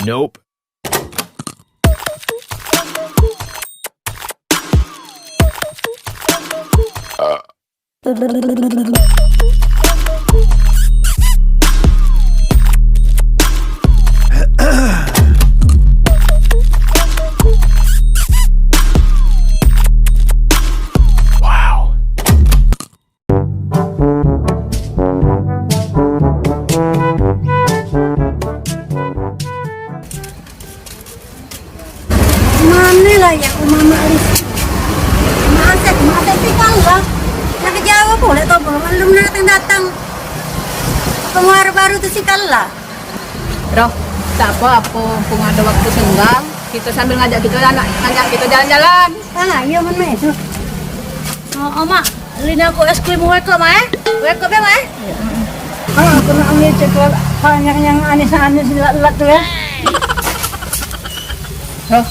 Nope. Wow. Mana lah ya Mama Alis? Maset tinggal lah. Nak jawab boleh toh belum datang. Penguar baru tu si Kalla. Roh, tak apa pun ada waktu senggang, kita sambil ngajak kita jalan-jalan. Iya mana itu? Oh, Mak, lina aku es krim wake up, Ma. Wake up ya, Ma. Aku nak ambil coklat banyak yang anis-anis lat tu ya. Roh,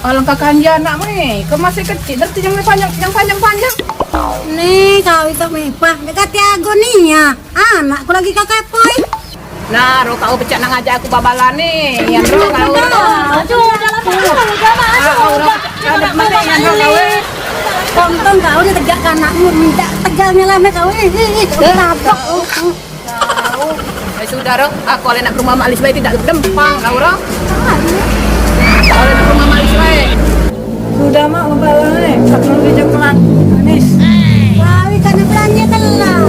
alangkah kanja anakmu nih, kau masih kecil, nanti yang panjang. Nih kau itu mepah dekat Tiago nih ya. Anakku lagi kakek poy. Nah, Roh kau pecah nang ngajak aku babalan nih, yang Roh kau. Tonton kau dia tegak anakmu minta tegalnya lah kau. Kenapa? Sudah Roh, aku oleh nak ke rumah Mak Lis baik tidak dempang kau Roh. Oleh nak ke rumah Mak Lis baik. Sudah mak babalan nih. Aku beli coklat manis. Wah, ikan belanja telah.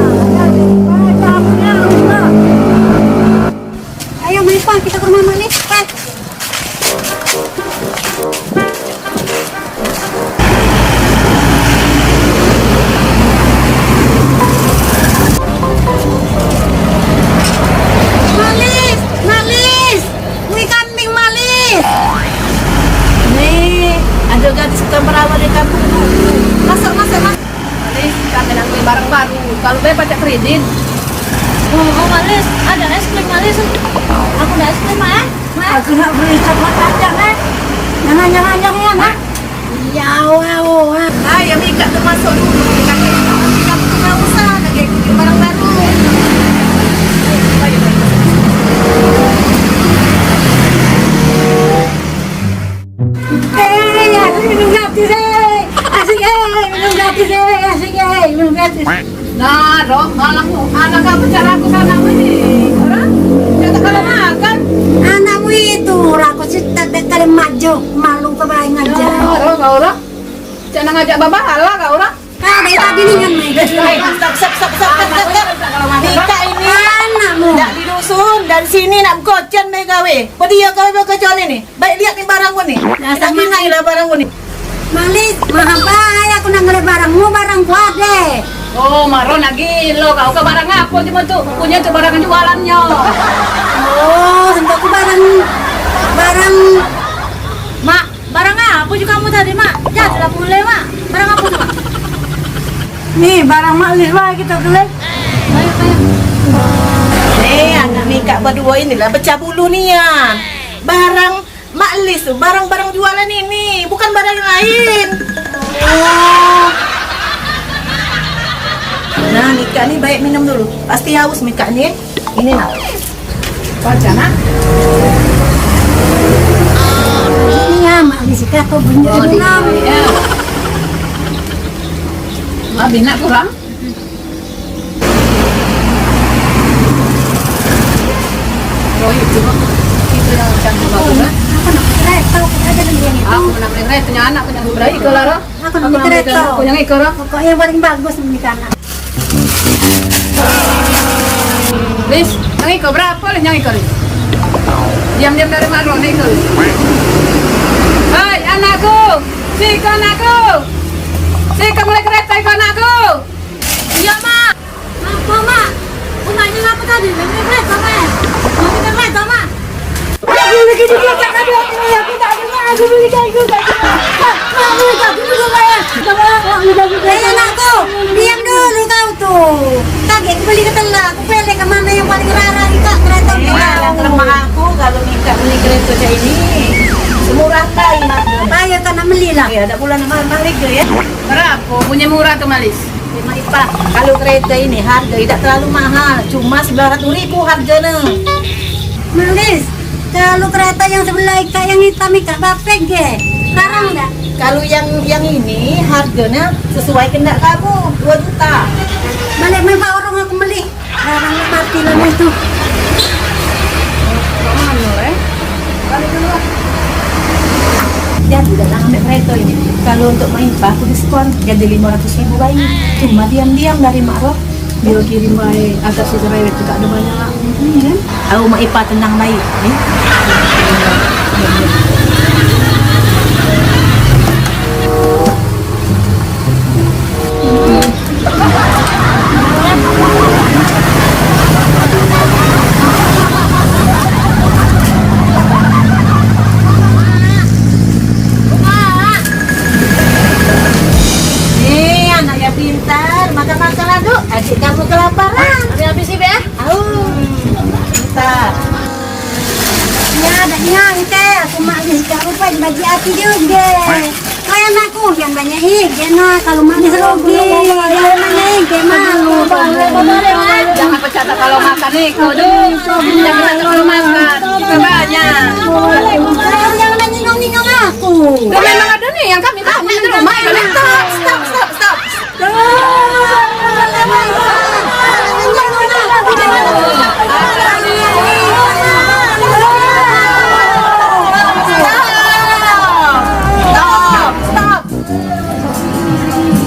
Ayo Mepah kita ke rumah Manis. Malis, wih kambing Malis. Nih, ada gadis suka merawat di kampung. Masuk. Lis, kami nak beli barang baru. Kalau baik baca kredit. Oh, Malis, ada es krim Malis. Aku ada es krim, Ma. Aku nak beli coklat panjang Jangan ya nak. Ya wah. Yang ikat termasuk dulu. Kamu tuh nggak usah lagi ikutin barang baru. Minum gratis minum gratis. Nah, Roh, anak kamu cara aku sana ini. Orang jangan kalau makan. Anakmu itu aku cerita kali maju malu kebayang aja. Roh. Jangan ngajak babahala kau Roh. Kau dari tadi nih kan Stop. Mika ini anakmu. nak di dusun dari sini nak gocen megawe. Dia kau berkecuali nih. Baik lihat nih barangmu nih. Kita minai lah barangmu nih. Malis, maaf bahaya aku nak ngeliat barangmu barangku ada. Oh, Maro lagi lo kau ke barang apa cuma tuh punya tuh barang jualannya. Oh, sampai aku barang Mak, barang apa juga kamu tadi, Mak? Ya, sudah mulai, Mak. Barang apa tuh, Mak? nih barang Malis lah kita beli. Ayo. Anak Mika berdua inilah pecah bulu nih ya. Barang Mak Lis tuh, barang-barang jualan ini, bukan barang yang lain. Oh, Nah, Mika nih baik minum dulu. Pasti haus Mika nih. Ini nak. Baca nak. ini ya Malis kata bunyi enam. Ya. Habis nak kurang? Roh itu yang cantik bagus kan? Aku nak kereta, aku ada yang itu. Aku nak beli kereta punya anak punya berai ke lara. Aku nak kereta. Punya ikut Roh. Pokoknya yang paling bagus nih anak. Lis, yang ikut berapa Lis yang ikut? Diam-diam dari mana Roh ikut? Hai anakku, siko anakku. Siko mulai kereta ikut anakku. Iya, Mak. Apa mak? Umanya ngapa tadi? Beli kereta mak? Mau kita kereta mak? Aku lagi di kereta tadi aku tak dengar aku beli kayak gitu. Mak beli kayak gitu kayak. Anakku, diam dulu kau tuh. Kaget aku beli ketela. Aku pilih kemana yang paling rara kita kereta Bilang sama aku kalau Mika beli kereta kayak ini semurah kali Mak. Ayo karena beli lah. Ya, ada bulan mahal juga ya. Berapa? Punya murah tuh Malis. Pak, kalau kereta ini harga tidak terlalu mahal, cuma 900.000 harganya. Malis, Kalau kereta yang sebelah Ika yang hitam Ika bapek ge. Sekarang enggak? Kalau yang ini harganya sesuai kendak kamu 2 juta. Balik memang orang aku beli. Barang mati lah itu. Dia tidak ambil kereta ini. Kalau untuk main aku diskon jadi 500.000 bayi. Cuma diam-diam dari Makro. Dia kirim baik agak secerewet juga ada banyak ini kan. Aku Mak Ipa tenang baik. Nih anak yang pintar, makan-makan aduk. Adik kamu kelaparan. Habis sih, Be. Pintar. Ya, ada yang teh. Aku mak bisa lupa bagi hati juga. Kayak anakku yang banyak igen nah kalau manis rugi. Jangan banyak igen malu. Jangan bercanda kalau makan nih, kau dong. Jangan bercanda kalau makan. Kita banyak. Jangan nyingong-nyingong aku. Lah memang ada nih yang kami tahu di rumah. Stop.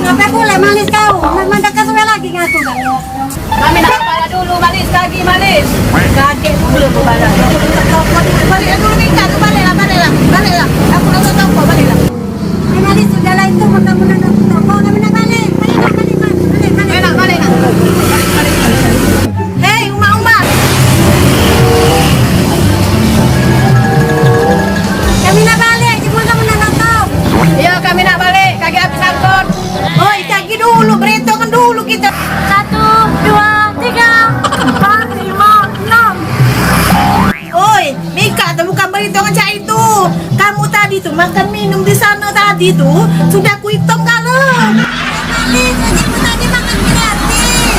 Sampai boleh manis kau. Nak mendekat sampai lagi ngaku kan. Kami nak kepala dulu, manis kaki manis. Kakek dulu kepala. Balik dulu nih, Kak. Baliklah. Aku nak toko, baliklah. Manis sudah lah itu kamu nak toko kami nak balik. Balik. Hei, Uma. Kami nak balik. Cuma kamu nak nonton. Iya, kami nak balik. Kaki habis nonton. Oi, kaki dulu, berhitungan dulu kita. 1, 2, 3, 4, 5, 6. Oi, Mika, itu bukan perhitungan cak itu. Kamu tadi tuh makan minum di sana tadi tuh sudah ku hitung kalau. Manis, ibu tadi makan gratis.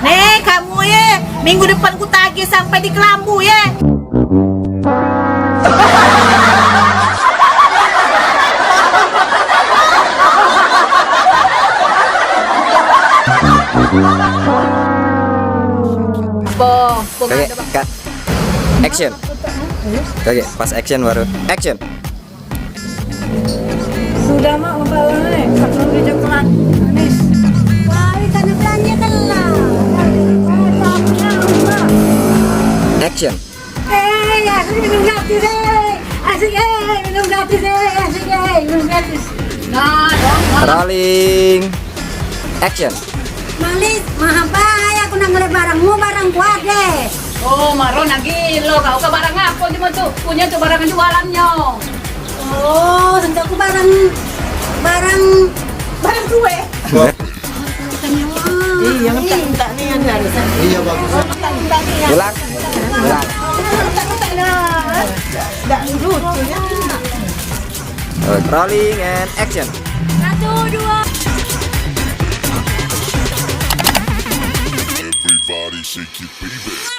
Nih, kamu ya, minggu depan ku tagih sampai di Kelambu ya. Oke, Kak. Action. Oke, pas action baru. Action. Sudah mak membawa satu meja kelan manis. Wah, ikan belanja telah. Action. Asik minum gratis asik minum gratis asik minum gratis. Nah, dong. Rolling. Action. Manis, maha bahaya aku nak ngeliat barangmu, barangku ada. Oh, Marona gilo. Kau ke barang apa cuma tuh? Punya tuh barang jualannya. Oh, tentu aku barang gue. Iya, Iya, minta nih yang harusnya. Iya bagus. Ulang. Enggak lucu ya. Rolling and action. 1, 2. Everybody shake your baby.